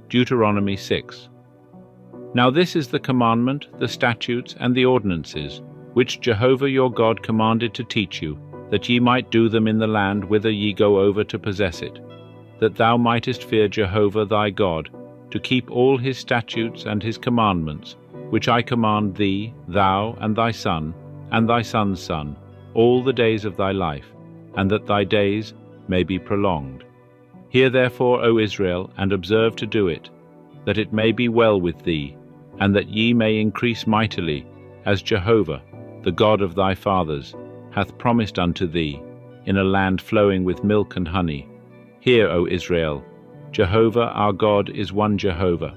Deuteronomy 6. Now this is the commandment, the statutes, and the ordinances, which Jehovah your God commanded to teach you, that ye might do them in the land whither ye go over to possess it, that thou mightest fear Jehovah thy God, to keep all his statutes and his commandments, which I command thee, thou and thy son, and thy son's son, all the days of thy life, and that thy days may be prolonged. Hear therefore, O Israel, and observe to do it, that it may be well with thee, and that ye may increase mightily, as Jehovah, the God of thy fathers, hath promised unto thee, in a land flowing with milk and honey. Hear, O Israel, Jehovah our God is one Jehovah,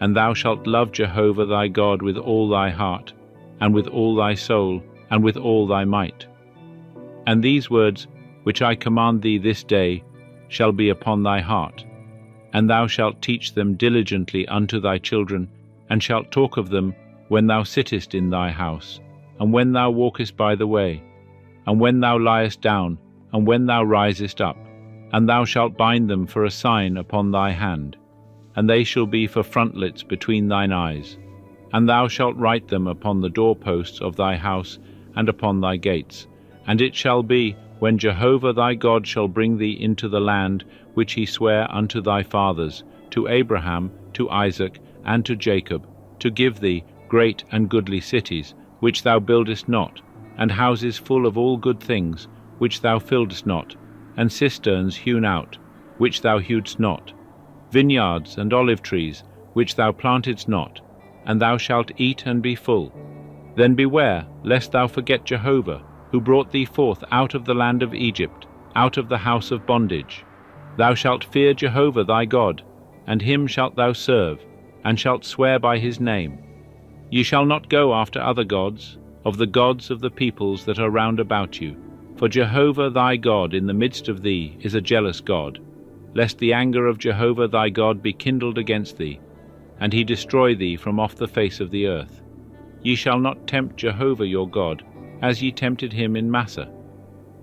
and thou shalt love Jehovah thy God with all thy heart, and with all thy soul, and with all thy might. And these words which I command thee this day shall be upon thy heart, and thou shalt teach them diligently unto thy children, and shalt talk of them when thou sittest in thy house, and when thou walkest by the way, and when thou liest down, and when thou risest up, and thou shalt bind them for a sign upon thy hand, and they shall be for frontlets between thine eyes, and thou shalt write them upon the doorposts of thy house and upon thy gates. And it shall be, when Jehovah thy God shall bring thee into the land which he sware unto thy fathers, to Abraham, to Isaac, and to Jacob, to give thee great and goodly cities, which thou buildest not, and houses full of all good things, which thou filledst not, and cisterns hewn out, which thou hewedst not, vineyards and olive trees, which thou plantedst not, and thou shalt eat and be full. Then beware, lest thou forget Jehovah, who brought thee forth out of the land of Egypt, out of the house of bondage. Thou shalt fear Jehovah thy God, and him shalt thou serve, and shalt swear by his name. Ye shall not go after other gods, of the gods of the peoples that are round about you, for Jehovah thy God in the midst of thee is a jealous God, lest the anger of Jehovah thy God be kindled against thee, and he destroy thee from off the face of the earth. Ye shall not tempt Jehovah your God, as ye tempted him in Massah.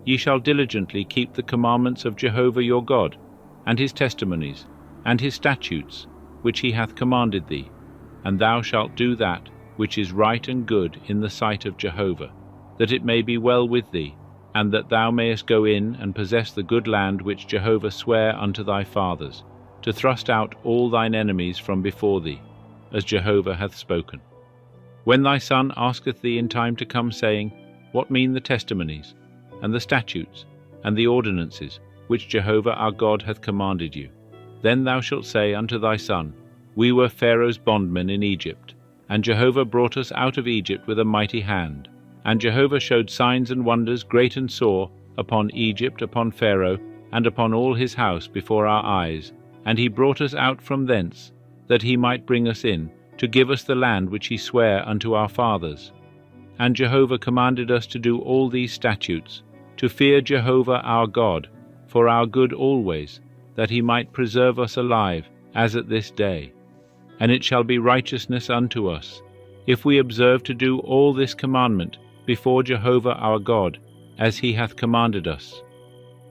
Ye shall diligently keep the commandments of Jehovah your God, and his testimonies, and his statutes, which he hath commanded thee, and thou shalt do that which is right and good in the sight of Jehovah, that it may be well with thee, and that thou mayest go in and possess the good land which Jehovah sware unto thy fathers, to thrust out all thine enemies from before thee, as Jehovah hath spoken. When thy son asketh thee in time to come, saying, What mean the testimonies, and the statutes, and the ordinances, which Jehovah our God hath commanded you? Then thou shalt say unto thy son, We were Pharaoh's bondmen in Egypt, and Jehovah brought us out of Egypt with a mighty hand. And Jehovah showed signs and wonders great and sore upon Egypt, upon Pharaoh, and upon all his house before our eyes. And he brought us out from thence, that he might bring us in, to give us the land which he sware unto our fathers. And Jehovah commanded us to do all these statutes, to fear Jehovah our God, for our good always, that he might preserve us alive, as at this day. And it shall be righteousness unto us, if we observe to do all this commandment before Jehovah our God, as he hath commanded us.